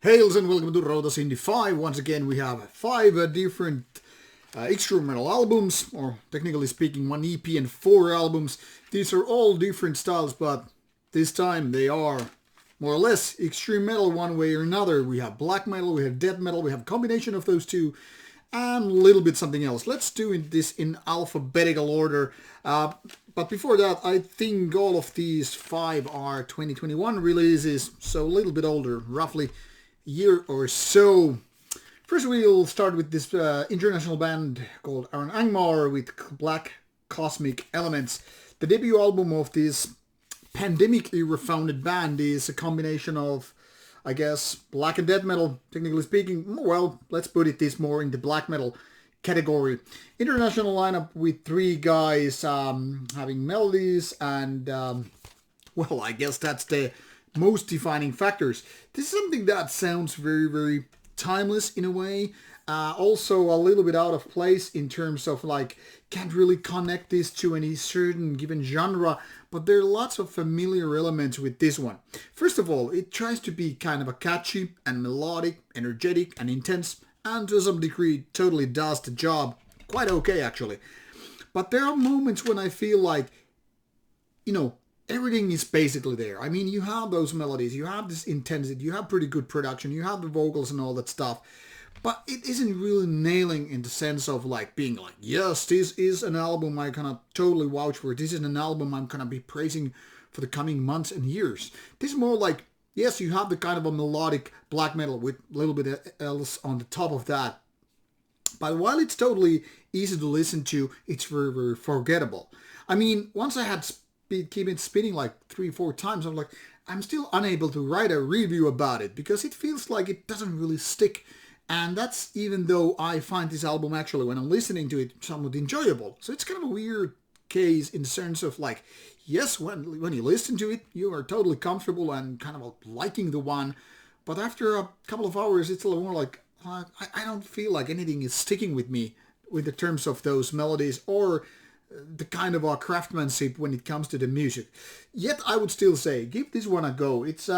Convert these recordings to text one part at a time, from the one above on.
Hails and welcome to Rauta's Indie 5. Once again, we have 5 different instrumental albums, or technically speaking, 1 EP and 4 albums. These are all different styles, but this time they are more or less extreme metal one way or another. We have black metal, we have death metal, we have a combination of those two, and a little bit something else. Let's do this in alphabetical order. But before that, I think all of these 5 are 2021 releases, so a little bit older, roughly year or so. First we'll start with this international band called Aran Angmar with Black Cosmic Elements. The debut album of this pandemic-era founded band is a combination of, I guess, black and death metal, technically speaking. Well, let's put it this more in the black metal category. International lineup with 3 guys having melodies and, well, I guess that's the most defining factors. This is something that sounds very, very timeless in a way. Also a little bit out of place in terms of like, can't really connect this to any certain given genre, but there are lots of familiar elements with this one. First of all, it tries to be kind of a catchy and melodic, energetic and intense, and to some degree totally does the job quite okay actually. But there are moments when I feel like, everything is basically there. I mean, you have those melodies, you have this intensity, you have pretty good production, you have the vocals and all that stuff, but it isn't really nailing in the sense of like being like, yes, this is an album I gonna totally vouch for. This is an album I'm gonna be praising for the coming months and years. This is more like, yes, you have the kind of a melodic black metal with a little bit else on the top of that. But while it's totally easy to listen to, it's very, very forgettable. I mean, once I had keep it spinning like 3-4 times, I'm still unable to write a review about it because it feels like it doesn't really stick. And that's even though I find this album actually, when I'm listening to it, somewhat enjoyable. So it's kind of a weird case in the sense of like, yes, when you listen to it, you are totally comfortable and kind of liking the one. But after a couple of hours, it's a little more like, I don't feel like anything is sticking with me with the terms of those melodies or the kind of craftsmanship when it comes to the music. Yet I would still say, give this one a go. It's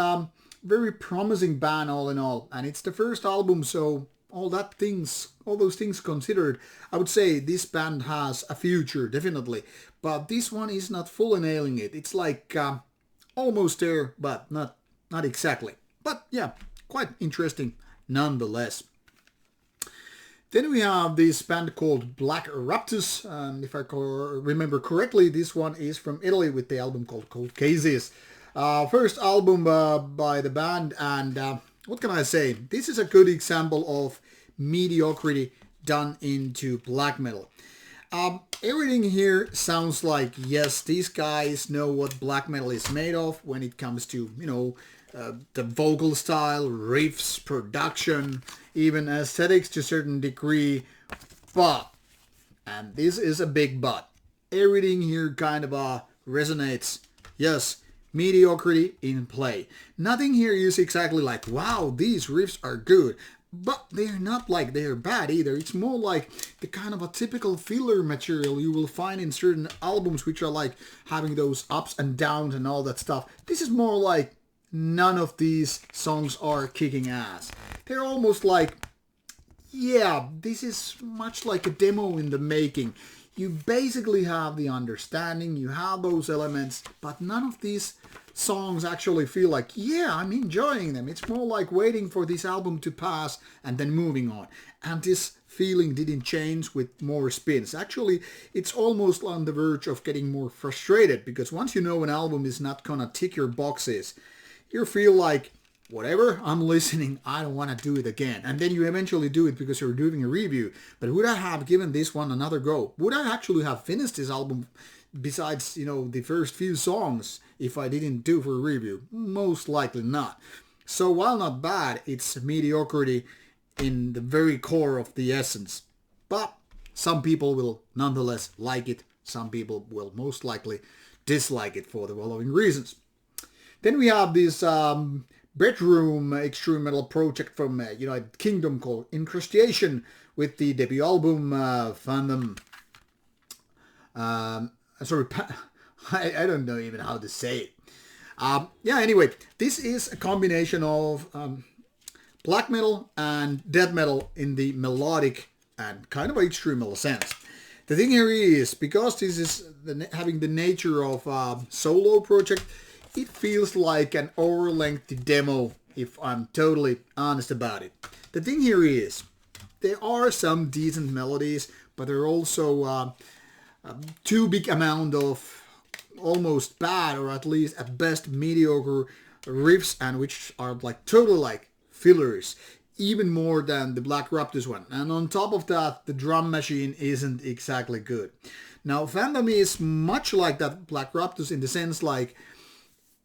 very promising band all in all, and it's the first album, so all those things considered, I would say this band has a future, definitely. But this one is not fully nailing it. It's like almost there, but not exactly. But yeah, quite interesting nonetheless. Then we have this band called Black Raptus, and if I remember correctly, this one is from Italy with the album called Cold Cases. First album by the band, and what can I say? This is a good example of mediocrity done into black metal. Everything here sounds like, yes, these guys know what black metal is made of when it comes to, the vocal style, riffs, production, even aesthetics to a certain degree. But, and this is a big but, everything here kind of resonates. Yes, mediocrity in play. Nothing here is exactly like, wow, these riffs are good. But they're not like they're bad either. It's more like the kind of a typical filler material you will find in certain albums which are like having those ups and downs and all that stuff. This is more like none of these songs are kicking ass. They're almost like, yeah, this is much like a demo in the making. You basically have the understanding, you have those elements, but none of these songs actually feel like, yeah, I'm enjoying them. It's more like waiting for this album to pass and then moving on. And this feeling didn't change with more spins. Actually, it's almost on the verge of getting more frustrated because once you know an album is not gonna tick your boxes, you feel like, whatever, I'm listening, I don't want to do it again. And then you eventually do it because you're doing a review. But would I have given this one another go? Would I actually have finished this album besides, the first few songs if I didn't do for a review? Most likely not. So while not bad, it's mediocrity in the very core of the essence. But some people will nonetheless like it. Some people will most likely dislike it for the following reasons. Then we have this bedroom extreme metal project from United Kingdom called Incrustation with the debut album Phantom. I don't know even how to say it. Anyway, this is a combination of black metal and death metal in the melodic and kind of extreme sense. The thing here is, because this is having the nature of a solo project, it feels like an over-lengthy demo, if I'm totally honest about it. The thing here is, there are some decent melodies, but there are also too big amount of almost bad, or at least at best mediocre riffs, and which are like totally like fillers, even more than the Black Raptus one. And on top of that, the drum machine isn't exactly good. Now, Phantom is much like that Black Raptus in the sense like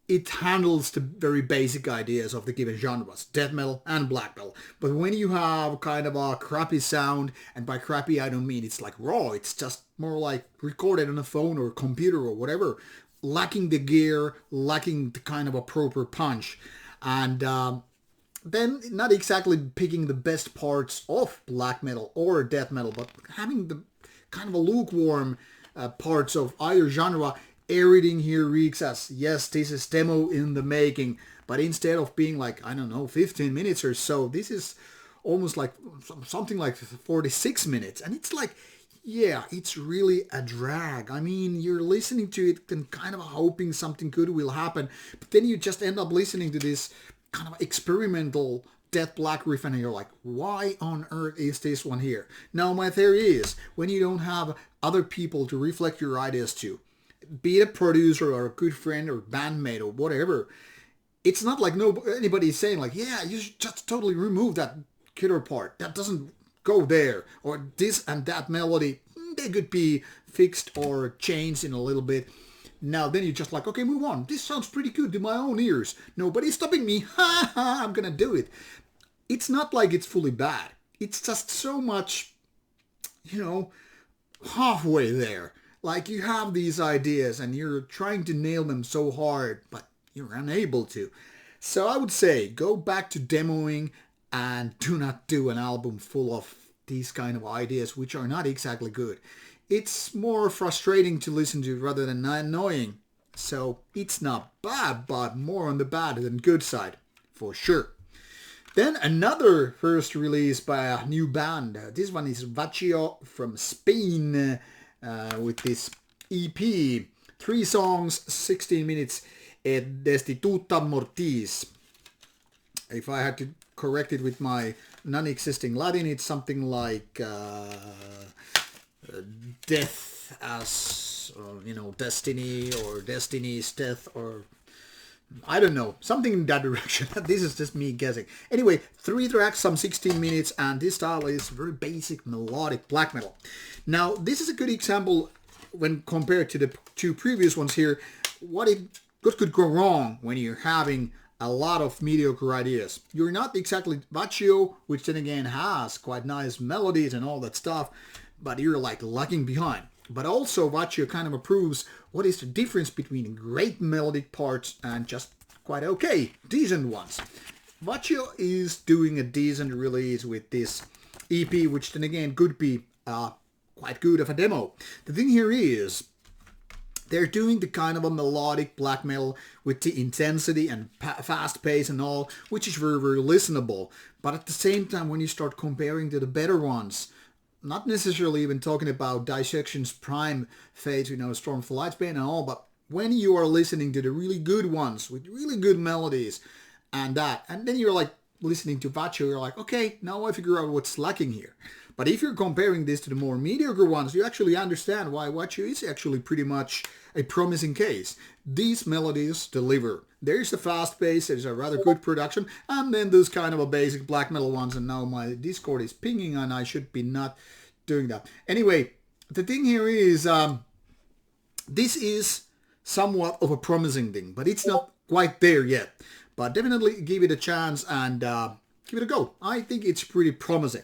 it handles the very basic ideas of the given genres, death metal and black metal. But when you have kind of a crappy sound, and by crappy I don't mean it's like raw, it's just more like recorded on a phone or computer or whatever, lacking the gear, lacking the kind of a proper punch, and then not exactly picking the best parts of black metal or death metal, but having the kind of a lukewarm parts of either genre. Everything here reeks as, yes, this is demo in the making, but instead of being like, I don't know, 15 minutes or so, this is almost like something like 46 minutes. And it's like, yeah, it's really a drag. I mean, you're listening to it and kind of hoping something good will happen, but then you just end up listening to this kind of experimental death black riff, and you're like, why on earth is this one here? Now, my theory is, when you don't have other people to reflect your ideas to, be it a producer or a good friend or bandmate or whatever, it's not like anybody's saying like, yeah, you should just totally remove that killer part. That doesn't go there. Or this and that melody, they could be fixed or changed in a little bit. Now then you're just like, okay, move on. This sounds pretty good to my own ears. Nobody's stopping me. Ha ha, I'm gonna do it. It's not like it's fully bad. It's just so much, halfway there. Like, you have these ideas and you're trying to nail them so hard, but you're unable to. So I would say, go back to demoing and do not do an album full of these kind of ideas, which are not exactly good. It's more frustrating to listen to rather than annoying. So it's not bad, but more on the bad than good side, for sure. Then another first release by a new band. This one is Vacio from Spain. With this EP, 3 songs, 16 minutes, Destituta Mortis. If I had to correct it with my non-existing Latin, it's something like death as, destiny, or destiny's death, or I don't know, something in that direction. This is just me guessing. Anyway, 3 tracks, some 16 minutes, and this style is very basic melodic black metal. Now, this is a good example when compared to the 2 previous ones here. What could go wrong when you're having a lot of mediocre ideas? You're not exactly Vacio, which then again has quite nice melodies and all that stuff, but you're like lagging behind. But also Vacio kind of proves what is the difference between great melodic parts and just quite okay, decent ones. Vacio is doing a decent release with this EP, which then again could be quite good of a demo. The thing here is, they're doing the kind of a melodic black metal with the intensity and fast pace and all, which is very, very listenable. But at the same time, when you start comparing to the better ones, not necessarily even talking about Dissection's prime phase, Storm for Lightsbane and all, but when you are listening to the really good ones with really good melodies and then you're like listening to Vacio, you're like, okay, now I figure out what's lacking here. But if you're comparing this to the more mediocre ones, you actually understand why Vacio is actually pretty much a promising case. These melodies deliver. There's a fast pace, there's a rather good production, and then those kind of a basic black metal ones, and now my Discord is pinging and I should be not doing that. Anyway, the thing here is, this is somewhat of a promising thing, but it's not quite there yet. But definitely give it a chance and give it a go. I think it's pretty promising.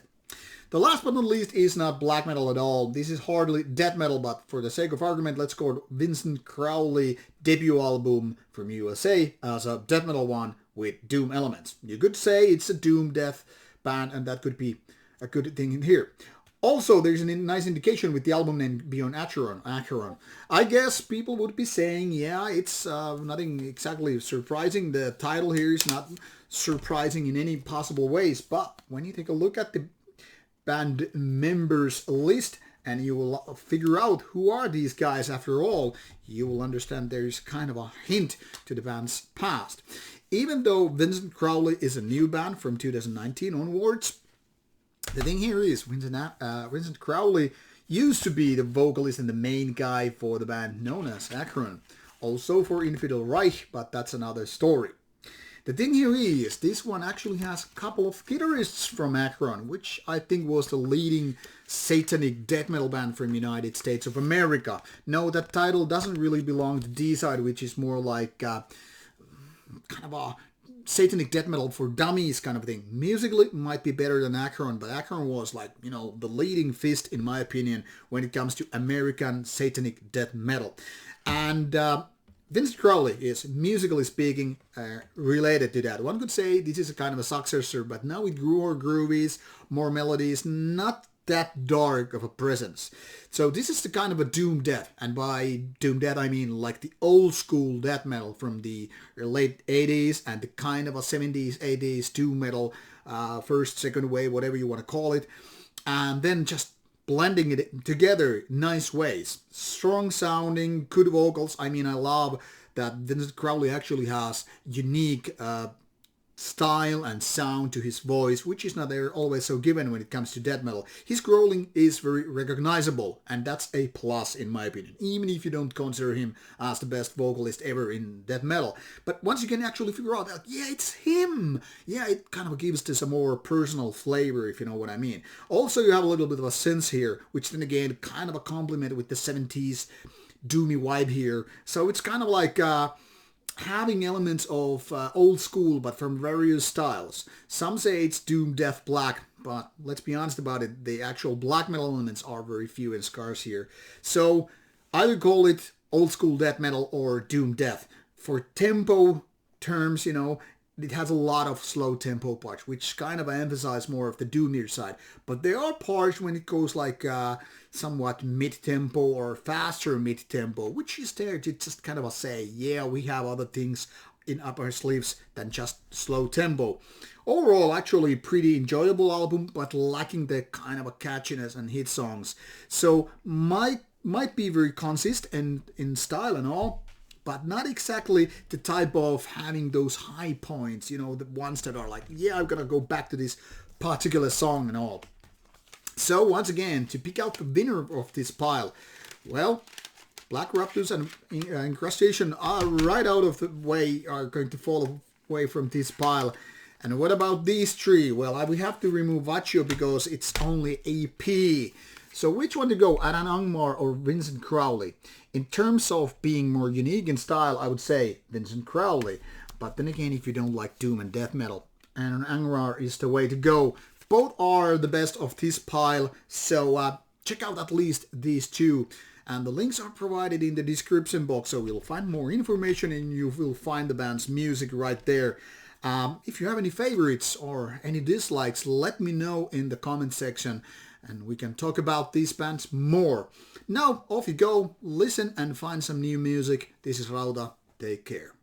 The last but not least is not black metal at all. This is hardly death metal, but for the sake of argument, let's call Vincent Crowley debut album from USA as a death metal one with doom elements. You could say it's a doom death band, and that could be a good thing in here. Also, there's a nice indication with the album name Beyond Acheron. I guess people would be saying, yeah, it's nothing exactly surprising. The title here is not surprising in any possible ways. But when you take a look at the band members list, and you will figure out who are these guys after all, you will understand there's kind of a hint to the band's past. Even though Vincent Crowley is a new band from 2019 onwards, the thing here is Vincent Crowley used to be the vocalist and the main guy for the band known as Acheron, also for Infidel Reich, but that's another story. The thing here is, this one actually has a couple of guitarists from Acheron, which I think was the leading satanic death metal band from United States of America. No, that title doesn't really belong to D-side, which is more like kind of a satanic death metal for dummies kind of thing. Musically, it might be better than Acheron, but Acheron was like, the leading fist, in my opinion, when it comes to American satanic death metal. And Vincent Crowley is, musically speaking, related to that. One could say this is a kind of a successor, but now with more groovies, more melodies, not that dark of a presence. So this is the kind of a doom death, and by doom death I mean like the old school death metal from the late 80s and the kind of a 70s, 80s doom metal, first, second wave, whatever you want to call it, and then just blending it together nice ways. Strong sounding, good vocals. I mean, I love that Vincent Crowley actually has unique style and sound to his voice, which is not always so given when it comes to death metal. His growling is very recognizable, and that's a plus in my opinion, even if you don't consider him as the best vocalist ever in death metal. But once you can actually figure out that, yeah, it's him, yeah, it kind of gives this a more personal flavor, if you know what I mean. Also, you have a little bit of a sense here, which then again kind of a complement with the 70s doomy vibe here. So it's kind of like having elements of old school, but from various styles. Some say it's doom, death, black, but let's be honest about it, the actual black metal elements are very few and scarce here. So either call it old school death metal or doom death. For tempo terms, it has a lot of slow tempo parts, which kind of emphasize more of the doomier side. But there are parts when it goes like somewhat mid-tempo or faster mid-tempo, which is there to just kind of say, yeah, we have other things in up our sleeves than just slow tempo. Overall, actually pretty enjoyable album, but lacking the kind of a catchiness and hit songs. So might be very consistent in style and all, but not exactly the type of having those high points, the ones that are like, yeah, I'm gonna go back to this particular song and all. So once again, to pick out the winner of this pile, well, Black Raptus and Incrustation are right out of the way, are going to fall away from this pile. And what about these three? Well, we have to remove Vacio because it's only EP. So which one to go, Aran, Angmar or Vincent Crowley? In terms of being more unique in style, I would say Vincent Crowley. But then again, if you don't like doom and death metal, Aran Angmar is the way to go. Both are the best of this pile, so check out at least these two. And the links are provided in the description box, so you'll find more information and you will find the band's music right there. If you have any favorites or any dislikes, let me know in the comment section and we can talk about these bands more. Now, off you go, listen and find some new music. This is Rauta. Take care.